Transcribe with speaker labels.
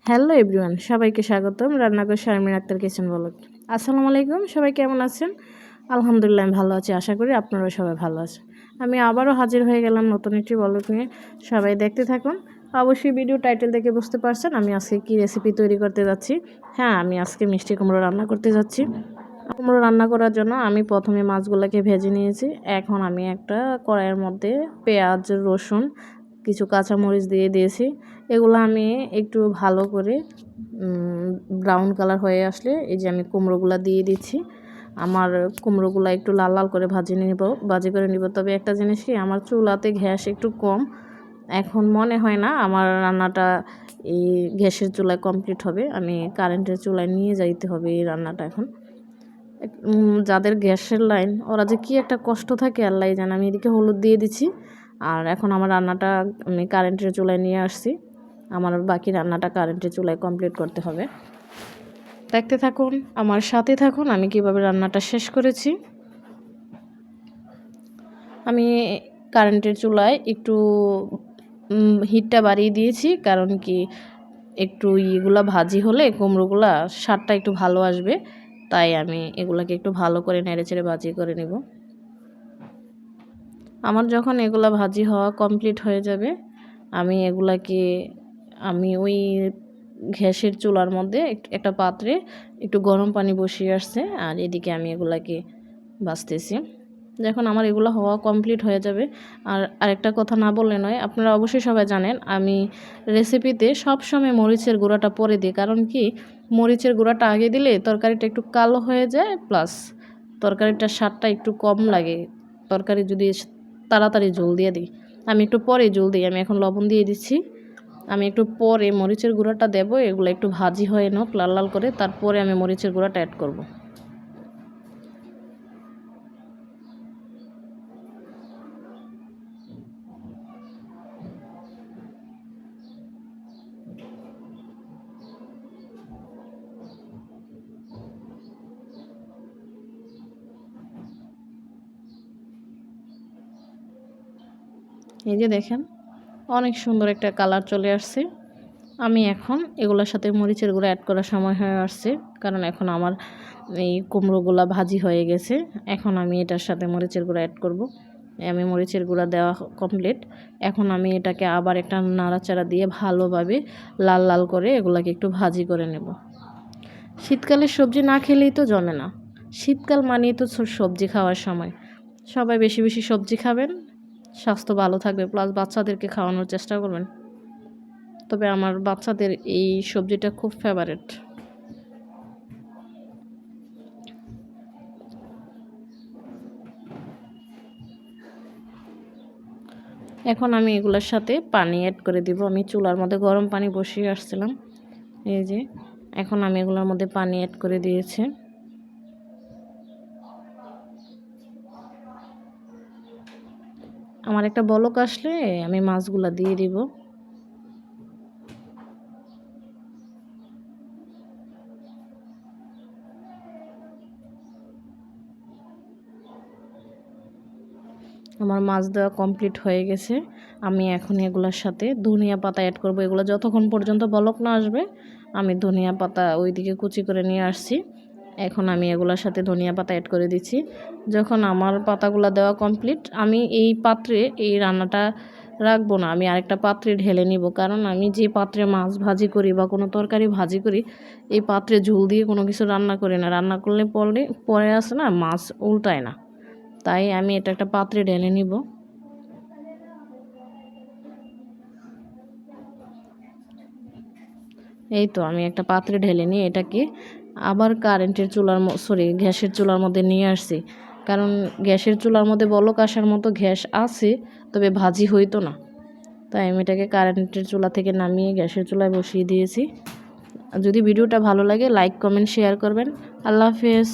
Speaker 1: Hello everyone, সবাইকে স্বাগতম রান্নাঘর শারমিন আক্তার কিচেন ব্লগ। আসসালামু আলাইকুম, সবাই কেমন আছেন? আলহামদুলিল্লাহ আমি ভালো আছি, আশা করি আপনারাও সবাই ভালো আছেন। আমি আবারও হাজির হয়ে গেলাম নতুন একটি ব্লগ নিয়ে। সবাই দেখতে থাকুন। অবশ্যই ভিডিও টাইটেল দেখে বুঝতে পারছেন আমি আজকে কী রেসিপি তৈরি করতে যাচ্ছি। হ্যাঁ, আমি আজকে মিষ্টি কুমড়ো রান্না করতে যাচ্ছি। কুমড়ো রান্না করার জন্য আমি প্রথমে মাছগুলোকে ভেজে নিয়েছি। এখন আমি একটা কড়াইয়ের মধ্যে পেঁয়াজ, রসুন, কিছু কাঁচামরিচ দিয়ে দিয়েছি। এগুলো আমি একটু ভালো করে ব্রাউন কালার হয়ে আসলে এই যে আমি কুমড়োগুলো দিয়ে দিচ্ছি। আমার কুমড়োগুলো একটু লাল লাল করে ভাজি করে নিব। তবে একটা জিনিস কি, আমার চুলাতে গ্যাস একটু কম। এখন মনে হয় না আমার রান্নাটা এই গ্যাসের চুলায় কমপ্লিট হবে। আমি কারেন্টের চুলায় নিয়ে যাইতে হবে এই রান্নাটা এখন। যাদের গ্যাসের লাইন ওরা যে কী একটা কষ্ট থাকে আল্লাহই জানে। আমি এদিকে হলুদ দিয়ে দিচ্ছি। আর এখন আমার রান্নাটা আমি কারেন্টের চুলায় নিয়ে আসছি। আমার বাকি রান্নাটা কারেন্টের চুলায় কমপ্লিট করতে হবে। দেখতে থাকুন, আমার সাথে থাকুন আমি কিভাবে রান্নাটা শেষ করেছি। আমি কারেন্টের চুলায় একটু হিটটা বাড়িয়ে দিয়েছি, কারণ কি একটু এগুলা ভাজি হলে কুমড়োগুলা স্বাদটা একটু ভালো আসবে। তাই আমি এগুলাকে একটু ভালো করে নেড়েচেড়ে ভাজি করে নেব। আমার যখন এগুলা ভাজি হওয়া কমপ্লিট হয়ে যাবে, আমি ওই গ্যাসের চুলার মধ্যে একটা পাত্রে একটু গরম পানি বসিয়ে আসছে, আর এদিকে আমি এগুলাকে ভাজতেছি। যখন আমার এগুলো হওয়া কমপ্লিট হয়ে যাবে, আর আরেকটা কথা না বললে নয়, আপনারা অবশ্যই সবাই জানেন আমি রেসিপিতে সবসময় মরিচের গুঁড়াটা পরে দিই। কারণ কি, মরিচের গুঁড়াটা আগে দিলে তরকারিটা একটু কালো হয়ে যায়, প্লাস তরকারিটার স্বাদটা একটু কম লাগে। তরকারি যদি তাড়াতাড়ি ঝোল দিয়ে দিই, আমি একটু পরে ঝোল দিই। আমি এখন লবণ দিয়ে দিচ্ছি। আমি একটু পরে মরিচের গুঁড়াটা দেবো। এগুলো একটু ভাজি হয়ে নোক লাল লাল করে, তারপরে আমি মরিচের গুঁড়াটা অ্যাড করব। এই যে দেখেন, অনেক সুন্দর একটা কালার চলে আসছে। আমি এখন এগুলোর সাথে মরিচের গুঁড়া অ্যাড করার সময় হয়ে আসছে, কারণ এখন আমার এই কুমড়োগুলা ভাজি হয়ে গেছে। এখন আমি এটার সাথে মরিচের গুঁড়া অ্যাড করব। আমি মরিচের গুঁড়া দেওয়া কমপ্লিট। এখন আমি এটাকে আবার একটা নাড়াচাড়া দিয়ে ভালোভাবে লাল লাল করে এগুলাকে একটু ভাজি করে নেব। শীতকালের সবজি না খেলেই তো জমে না। শীতকাল মানেই তো সবজি খাওয়ার সময়। সবাই বেশি বেশি সবজি খাবেন, স্বাস্থ্য ভালো থাকবে, প্লাস বাচ্চাদেরকে খাওয়ানোর চেষ্টা করবেন। তবে আমার বাচ্চাদের এই সবজিটা খুব ফেভারিট। এখন আমি এগুলোর সাথে পানি অ্যাড করে দিব। আমি চুলার মধ্যে গরম পানি বসিয়ে আসছিলাম। এই যে এখন আমি এগুলোর মধ্যে পানি অ্যাড করে দিয়েছি। আমার একটা বলক আসলে আমি মাছগুলা দিয়ে দিব। আমার মাছ দেওয়া কমপ্লিট হয়ে গেছে। আমি এখন এগুলোর সাথে ধনিয়া পাতা অ্যাড করব। এগুলো যতক্ষণ পর্যন্ত বলক না আসবে, আমি ধনিয়া পাতা ওইদিকে কুচি করে নিয়ে আসছি। এখন আমি এগুলোর সাথে ধনিয়া পাতা অ্যাড করে দিচ্ছি। যখন আমার পাতাগুলো দেওয়া কমপ্লিট, আমি এই পাত্রে এই রান্নাটা রাখবো না, আমি আরেকটা পাত্রে ঢেলে নিব। কারণ আমি যে পাত্রে মাছ ভাজি করি বা কোনো তরকারি ভাজি করি, এই পাত্রে ঝোল দিয়ে কোনো কিছু রান্না করি না। রান্না করলে পরে আসে না, মাছ উল্টায় না। তাই আমি এটা একটা পাত্রে ঢেলে নিব। এই তো আমি একটা পাত্রে ঢেলে নিয়ে এটাকে আবার গ্যাসের চুলার মধ্যে নিয়ে আসছি। কারণ গ্যাসের চুলার মধ্যে বলক আসার মতো গ্যাস আছে, তবে ভাজি হইতো না। তাই আমি এটাকে কারেন্টের চুলা থেকে নামিয়ে গ্যাসের চুলায় বসিয়ে দিয়েছি। যদি ভিডিওটা ভালো লাগে লাইক কমেন্ট শেয়ার করবেন। আল্লাহ হাফেজ।